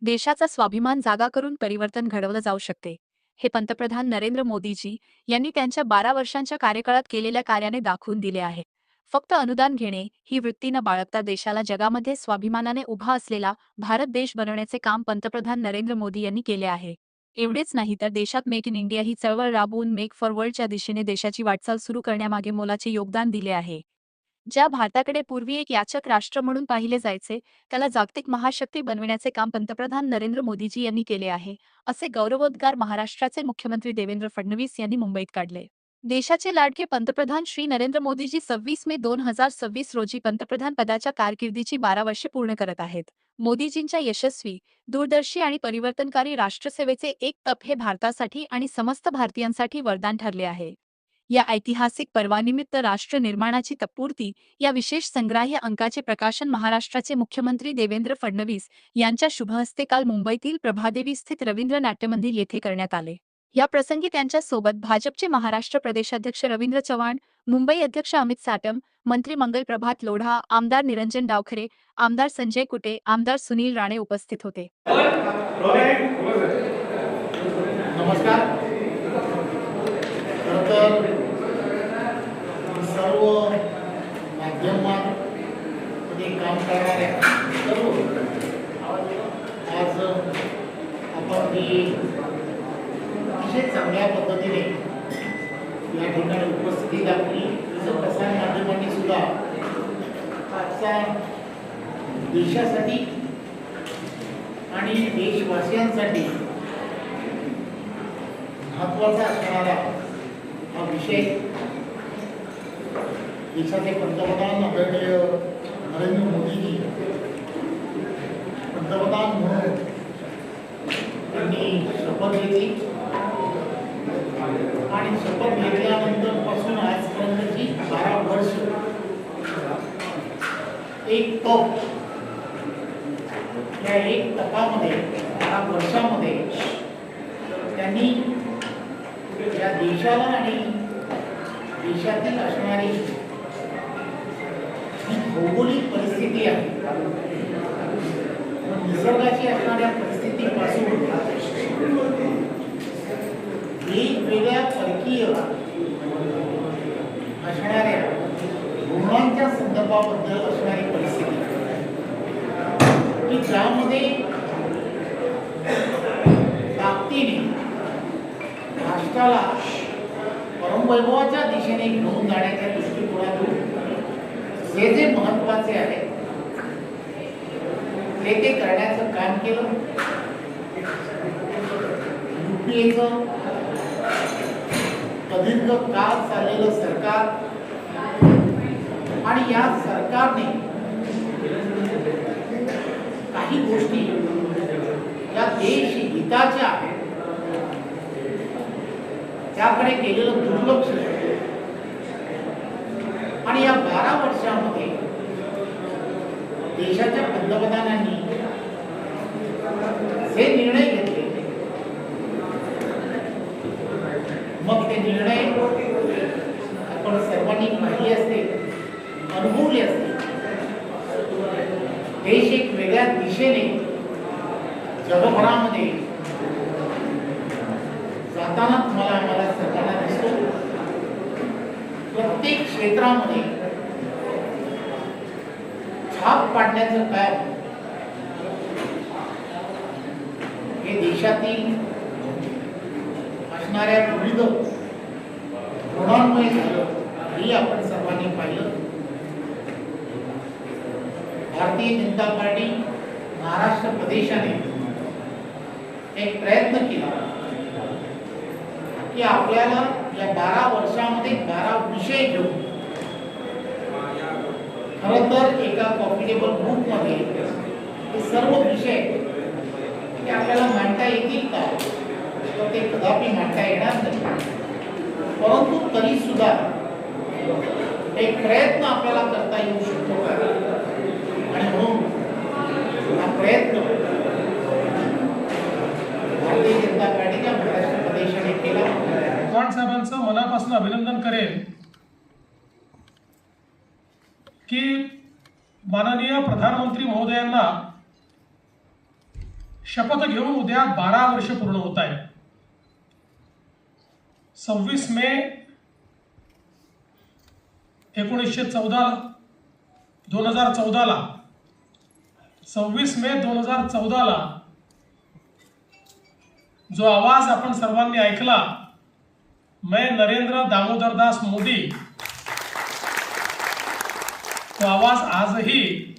देशाचा स्वाभिमान जागा करून परिवर्तन घडवलं जाऊ शकते, हे पंतप्रधान नरेंद्र मोदीजी यांनी त्यांच्या 12 वर्षांच्या कार्यकाळात केलेल्या कार्याने दाखवून दिले आहे. फक्त अनुदान घेणे ही वृत्ती न बाळगता देशाला जगामध्ये स्वाभिमानाने उभा असलेला भारत देश बनवण्याचे काम पंतप्रधान नरेंद्र मोदी यांनी केले आहे. एवढेच नाही तर देशात मेक इन इंडिया ही चळवळ राबवून मेक फॉर वर्ल्डच्या दिशेने देशाची वाटचाल सुरू करण्यामागे मोलाचे योगदान दिले आहे. ज्या भारताकडे पूर्वी एक याचक राष्ट्र म्हणून पाहिले जायचे, त्याला जागतिक महाशक्ती बनविण्याचे काम पंतप्रधान नरेंद्र मोदीजी यांनी केले आहे, असे गौरवोद्गार महाराष्ट्राचे मुख्यमंत्री देवेंद्र फडणवीस यांनी मुंबईत काढले. देशाचे लाडके पंतप्रधान श्री नरेंद्र मोदीजी 26 मे 2026 रोजी पंतप्रधान पदाच्या कारकिर्दीची 12 वर्षे पूर्ण करत आहेत. मोदीजींच्या यशस्वी, दूरदर्शी आणि परिवर्तनकारी राष्ट्रसेवेचे एक तप हे भारतासाठी आणि समस्त भारतीयांसाठी वरदान ठरले आहे. या ऐतिहासिक पर्वानिमित्त राष्ट्र निर्माणाची तत्पूर्ती या विशेष संग्राह्य अंकाचे प्रकाशन महाराष्ट्राचे मुख्यमंत्री देवेंद्र फडणवीस यांच्या शुभहस्ते काल मुंबईतील प्रभादेवी स्थित रवींद्र नाट्य मंदिर येथे करण्यात आले. या प्रसंगी त्यांच्या सोबत भाजपचे महाराष्ट्र प्रदेशाध्यक्ष रवींद्र चव्हाण, मुंबई अध्यक्ष अमित साटम, मंत्री मंगल प्रभात लोढा, आमदार निरंजन डावखरे, आमदार संजय कुटे, आमदार सुनील राणे उपस्थित होते. नमस्कार. सर्व माध्यमांमध्ये काम करणाऱ्या सर्व आज आपण ही अतिशय चांगल्या पद्धतीने या ठिकाणी उपस्थिती दाखवली. तसं प्रसार माध्यमांनी सुद्धा आजचा देशासाठी आणि देशवासियांसाठी महत्त्वाचा असणारा हा विषय देशाचे पंतप्रधान आदरणीय नरेंद्र मोदीजी पंतप्रधान म्हणून त्यांनी शपथ घेतली आणि शपथ घेतल्यानंतर पासून आजपर्यंतची 12 वर्ष एक तप, या एक तपामध्ये 12 वर्षामध्ये त्यांनी या देशाला आणि देशातील असणारी जी भौगोलिक परिस्थिती आहे, निसर्गाची असणाऱ्या परिस्थितीपासून वेगवेगळ्या परकीय असणाऱ्या गुणांच्या संदर्भाबद्दल असणारी परिस्थिती की ज्यामध्ये ताकदीने राष्ट्राला परमवैभवाच्या दिशेने घेऊन जाण्याच्या दृष्टिकोनातून जे महत्वाचे आहे ते करण्याचं काम केलं. युपीएचं प्रदीर्घ काळ चाललेलं सरकार आणि या सरकारने काही गोष्टी या देश हिताच्या आहेत त्याकडे केलेलं दुर्लक्ष आणि या 12 वर्षामध्ये देशाच्या पंतप्रधानांनी जे निर्णय घेतले, मग ते निर्णय आपण सर्वांनी पाहिले असते, अनुभवले असते. देश एक वेगळ्या दिशेने जगभरामध्ये जाताना आम्हाला सर्वांना दिसतो. प्रत्येक क्षेत्रामध्ये छाप पाडण्याचं काम हे देशातील असणाऱ्या विविध गुणांमुळे झालं हे आपण सर्वांनी पाहिलं. भारतीय जनता पार्टी महाराष्ट्र प्रदेशाने एक प्रयत्न केला की आपल्याला या 12 वर्षामध्ये 12 विषय घेऊन खरं तर एका कॉम्पिटेबल बुकमध्ये हे सर्व विषय ते आपल्याला मांडता येतील का, तर ते कदापि मांडता येणार नाही. परंतु तरी सुद्धा एक प्रयत्न आपल्याला करता येऊ शकतो का, आणि म्हणून हा प्रयत्न भारतीय जनता पार्टीच्या महाराष्ट्र प्रदेशाने केला. चव्हाण साहेबांचं मनापासून अभिनंदन करेन की माननीय प्रधानमंत्री महोदयांना शपथ घेऊन उद्या 12 वर्ष पूर्ण होत आहे. 26 मे 1914 2014ला 26 मे 2014ला जो आवाज आपण सर्वांनी ऐकला, मैं नरेंद्र दामोदर दास मोदी, तो आवाज आजही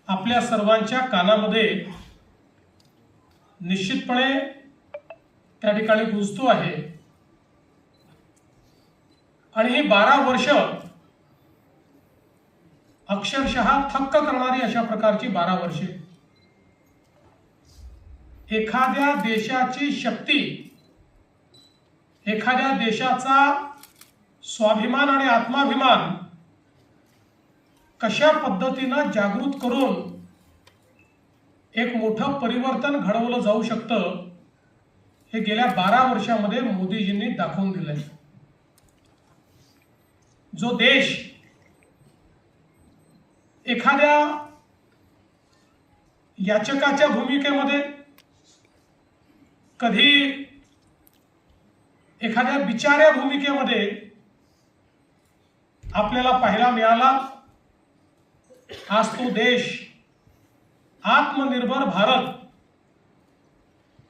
आपल्या सर्वांच्या कानामध्ये निश्चितपणे त्या ठिकाणी गुंजतो आहे. आणि ही 12 वर्ष अक्षरशः थक्क करणारी अशा प्रकारची 12 वर्षे. एखाद्या देशाची शक्ती, एखाद्या देशाचा स्वाभिमान आणि आत्माभिमान कशा पद्धतीनं जागृत करून एक मोठं परिवर्तन घडवलं जाऊ शकतं, हे गेल्या 12 वर्षामध्ये मोदीजींनी दाखवून दिलंय. जो देश एखाद्या याचकाच्या भूमिकेमध्ये, कधी एखाद्या बिचाऱ्या भूमिकेमध्ये आपल्याला पाहायला मिळाला, आज तो देश आत्मनिर्भर भारत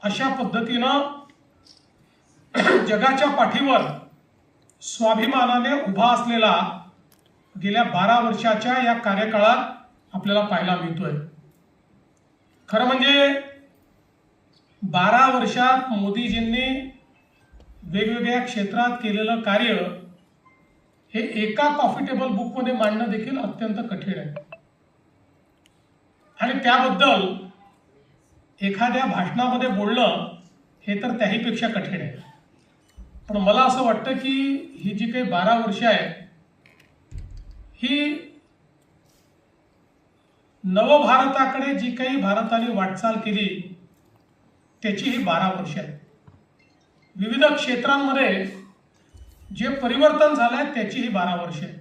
अशा पद्धतीनं जगाच्या पाठीवर स्वाभिमानाने उभा असलेला गेल्या 12 वर्षाच्या या कार्यकाळात आपल्याला पाहायला मिळतोय. खरं म्हणजे 12 वर्षात मोदीजींनी वेगवेगळ्या क्षेत्रात केलेलं कार्य हे एका कॉफी टेबल बुकमध्ये मांडणं देखील अत्यंत कठीण आहे. आणि त्याबद्दल एखाद्या भाषणामध्ये बोलणं हे तर त्याहीपेक्षा कठीण आहे. पण मला असं वाटतं की ही जी काही 12 वर्ष आहे, ही नवभारताकडे जी काही भारताने वाटचाल केली त्याची ही 12 वर्ष आहेत. विविध क्षेत्रांमध्ये जे परिवर्तन झालंय त्याची ही 12 वर्ष आहे.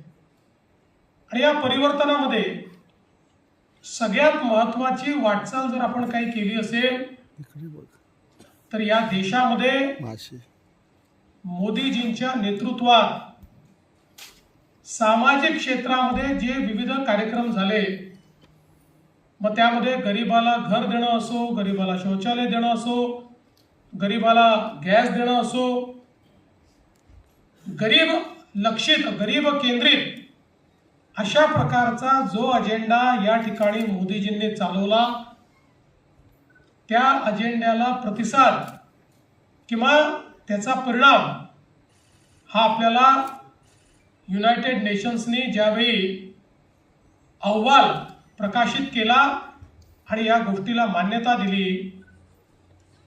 आणि या परिवर्तनामध्ये सगळ्यात महत्वाची वाटचाल जर आपण काही केली असेल तर या देशामध्ये मोदीजींच्या नेतृत्वात सामाजिक क्षेत्रामध्ये जे विविध कार्यक्रम झाले, मग त्यामध्ये गरीबाला घर देणं असो, गरीबाला शौचालय देणं असो, गरीबाला गॅस देणं असो, गरीब लक्षित, गरीब केंद्रित अशा प्रकारचा जो अजेंडा या ठिकाणी मोदीजींनी चालवला, त्या अजेंड्याला प्रतिसाद किंवा त्याचा परिणाम हा आपल्याला युनायटेड नेशन्सनी ज्यावेळी अहवाल प्रकाशित केला आणि या गोष्टीला मान्यता दिली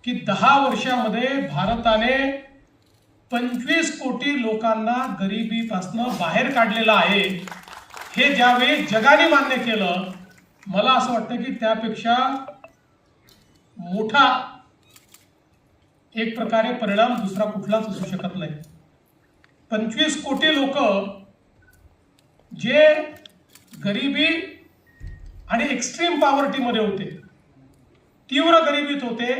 की 10 वर्षामध्ये भारताने 25 कोटी लोकांना गरिबीपासून बाहेर काढलेलं आहे, हे ज्यावेळी जगाने मान्य केलं, मला असं वाटतं की त्यापेक्षा मोठा एक प्रकारे परिणाम दुसरा कुठलाच असू शकत नाही. 25 कोटी लोक जे गरिबी आणि एक्स्ट्रीम पॉवर्टीमध्ये होते, तीव्र गरिबीत होते,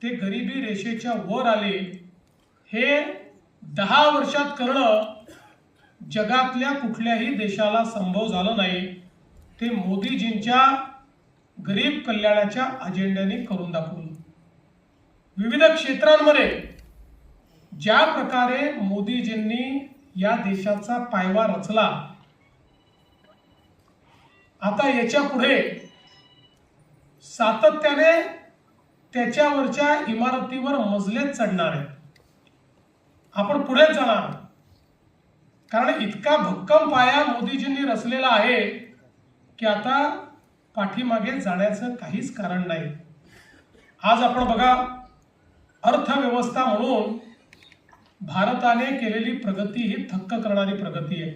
ते गरिबी रेषेच्या वर आले. हे 10 वर्षात करणं जगातल्या कुठल्याही देशाला संभव झालं नाही. ते मोदीजींच्या गरीब कल्याणाच्या अजेंड्याने करून दाखवलं. विविध क्षेत्रांमध्ये ज्या प्रकारे मोदीजींनी या देशाचा पायवा रचला, आता याच्या पुढे सातत्याने त्याच्यावरच्या इमारतीवर मजलेच चढणार आहे. आपण पुढे जाणार, कारण इतका भक्कम पाया मोदीजींनी रचलेला आहे की आता पाठीमागे जाण्याचं काहीच कारण नाही. आज आपण बघा, अर्थव्यवस्था म्हणून भारताने केलेली प्रगती ही थक्क करणारी प्रगती आहे.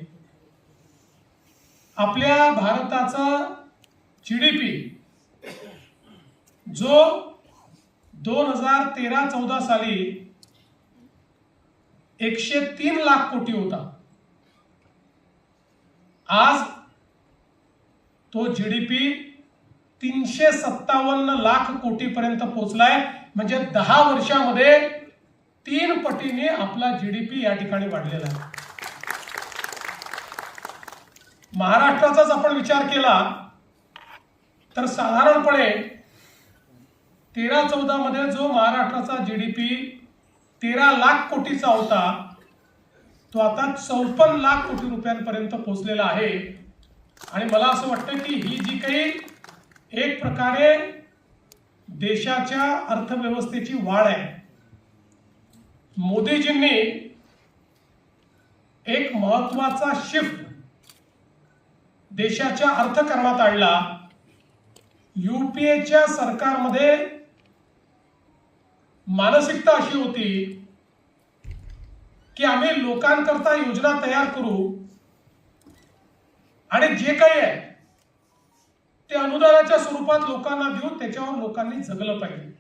आपल्या भारताचा GDP जो 2013-14 साली 103 लाख कोटी होता, आज तो GDP 357 लाख कोटीपर्यंत पोहोचलाय. म्हणजे 10 वर्षामध्ये 3 पटीने आपला जीडीपी या ठिकाणी वाढलेला आहे. महाराष्ट्राचाच आपण विचार केला तर साधारणपणे 13-14 मध्ये जो महाराष्ट्राचा जीडीपी 13 लाख कोटीचा होता तो आता 54 लाख कोटी रुपयांपर्यंत पोहोचलेला आहे. आणि मला असं वाटतं की ही जी काही एक प्रकारे देशाच्या अर्थव्यवस्थेची वाढ आहे, मोदीजींनी एक महत्वाचा शिफ्ट देशाच्या अर्थकारणात आणला. युपीएच्या सरकारमध्ये मानसिकता अशी होती की आम्ही लोकांकरता योजना तयार करू आणि जे काही आहे ते अनुदानाच्या स्वरूपात लोकांना देऊ, त्याच्यावर लोकांनी जगलं पाहिजे.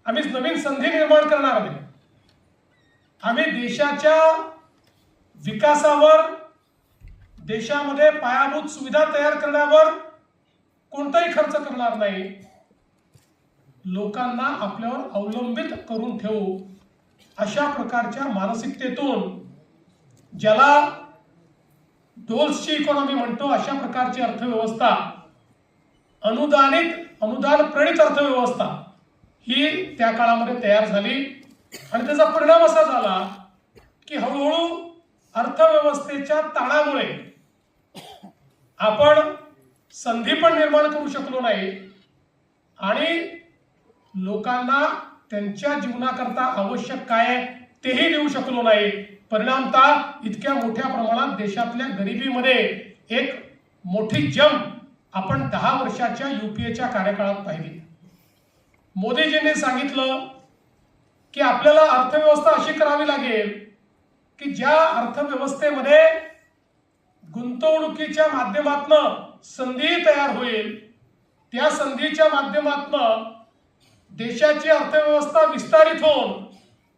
आम्ही नवीन संधी निर्माण करणार नाही. आम्ही देशाच्या विकासावर, देशामध्ये पायाभूत सुविधा तयार करण्यावर कोणताही खर्च करणार नाही. लोकांना आपल्यावर अवलंबित करून ठेवू, अशा प्रकारच्या मानसिकतेतून, ज्याला डोल्सची इकॉनॉमी म्हणतो, अशा प्रकारची अर्थव्यवस्था, अनुदान प्रणित अर्थव्यवस्था ही त्या काळामध्ये तयार झाली. आणि त्याचा परिणाम असा झाला की हळूहळू अर्थव्यवस्थेच्या ताणामुळे आपण संधी पण निर्माण करू शकलो नाही आणि लोकांना त्यांच्या जीवनाकरता आवश्यक काय आहे तेही देऊ शकलो नाही. परिणामतः इतक्या मोठ्या प्रमाणात देशातल्या गरिबीमध्ये एक मोठी जंप आपण 10 वर्षाच्या युपीएच्या कार्यकाळात पाहिली. मोदीजींनी सांगितलं की आपल्याला अर्थव्यवस्था अशी करावी लागेल की ज्या अर्थव्यवस्थेमध्ये गुंतवणुकीच्या माध्यमातून संधी तयार होईल, त्या संधीच्या माध्यमातून देशाची अर्थव्यवस्था विस्तारित होऊन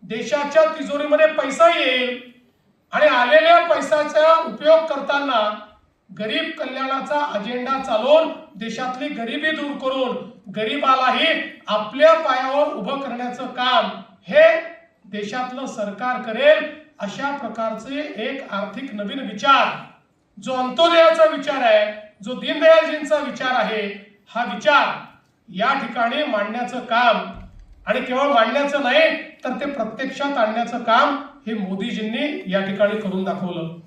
देशाच्या तिजोरीमध्ये पैसा येईल आणि आलेल्या पैशाचा उपयोग करताना गरीब कल्याणाचा अजेंडा चालवून देशातली गरिबी दूर करून गरीबालाही आपल्या पायावर उभं करण्याचं काम हे देशातलं सरकार करेल. अशा प्रकारचे एक आर्थिक नवीन विचार, जो अंत्योदयाचा विचार आहे, जो दीनदयालजींचा विचार आहे, हा विचार या ठिकाणी मांडण्याचं काम, आणि केवळ मांडण्याचं नाही तर ते प्रत्यक्षात आणण्याचं काम हे मोदीजींनी या ठिकाणी करून दाखवलं.